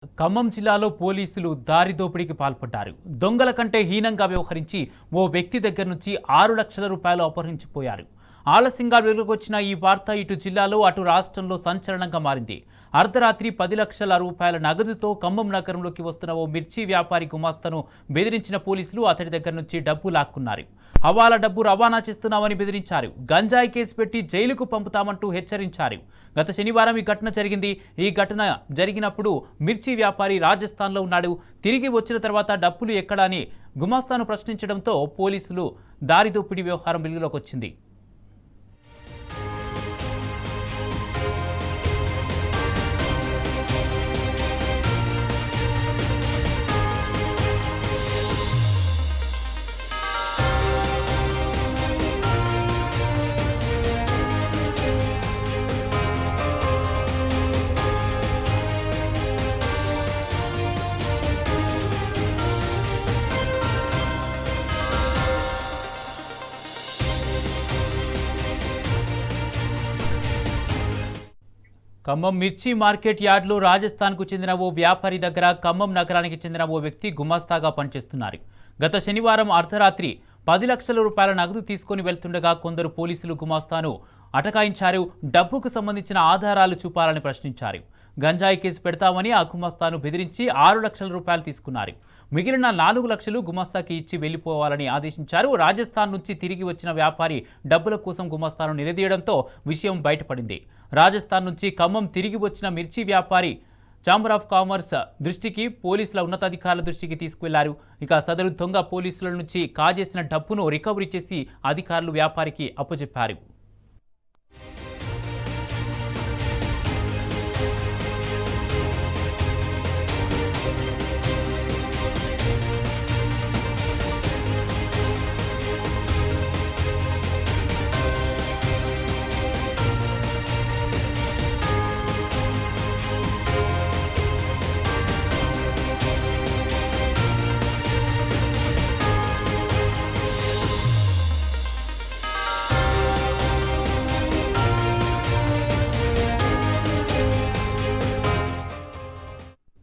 ఖమ్మం జిల్లాలో పోలీసులు దారి దోపిడీకి పాల్పడ్డారు. దొంగల కంటే హీనంగా వ్యవహరించి ఓ వ్యక్తి దగ్గర నుంచి 6 లక్షల రూపాయలు అపహరించిపోయారు. ఆలస్యంగా వెలుగుకొచ్చిన ఈ వార్త ఇటు జిల్లాలో అటు రాష్ట్రంలో సంచలనంగా మారింది. అర్ధరాత్రి 10 లక్షల రూపాయల నగదుతో ఖమ్మం నగరంలోకి వస్తున్న ఓ మిర్చి వ్యాపారి గుమాస్తాను బెదిరించిన పోలీసులు అతడి దగ్గర నుంచి డబ్బు లాక్కున్నారు. హవాలా డబ్బు రవాణా చేస్తున్నామని బెదిరించారు. గంజాయి కేసు పెట్టి జైలుకు పంపుతామంటూ హెచ్చరించారు. గత శనివారం ఈ ఘటన జరిగింది. ఈ ఘటన జరిగినప్పుడు మిర్చి వ్యాపారి రాజస్థాన్లో ఉన్నాడు. తిరిగి వచ్చిన తర్వాత డబ్బులు ఎక్కడా అని గుమాస్తాను ప్రశ్నించడంతో పోలీసులు దారి దోపిడీ వ్యవహారం వెలుగులోకి వచ్చింది. ఖమ్మం మిర్చి మార్కెట్ యార్డ్లో రాజస్థాన్కు చెందిన ఓ వ్యాపారి దగ్గర ఖమ్మం నగరానికి చెందిన ఓ వ్యక్తి గుమాస్తాగా పనిచేస్తున్నారు. గత శనివారం అర్ధరాత్రి 10 లక్షల రూపాయల నగదు తీసుకుని వెళ్తుండగా కొందరు పోలీసులు గుమాస్తాను అటకాయించారు. డబ్బుకు సంబంధించిన ఆధారాలు చూపాలని ప్రశ్నించారు. గంజాయి కేసు పెడతామని ఆ గుమాస్తాను బెదిరించి 6 లక్షల రూపాయలు తీసుకున్నారు. మిగిలిన 4 లక్షలు గుమాస్తాకి ఇచ్చి వెళ్లిపోవాలని ఆదేశించారు. రాజస్థాన్ నుంచి తిరిగి వచ్చిన వ్యాపారి డబ్బుల కోసం గుమాస్తాను నిలదీయడంతో విషయం బయటపడింది. రాజస్థాన్ నుంచి ఖమ్మం తిరిగి వచ్చిన మిర్చి వ్యాపారి ఛాంబర్ ఆఫ్ కామర్స్ దృష్టికి పోలీసుల ఉన్నతాధికారుల దృష్టికి తీసుకువెళ్లారు. ఇక సదరు దొంగ పోలీసుల నుంచి కాజేసిన డబ్బును రికవరీ చేసి అధికారులు వ్యాపారికి అప్పచెప్పారు.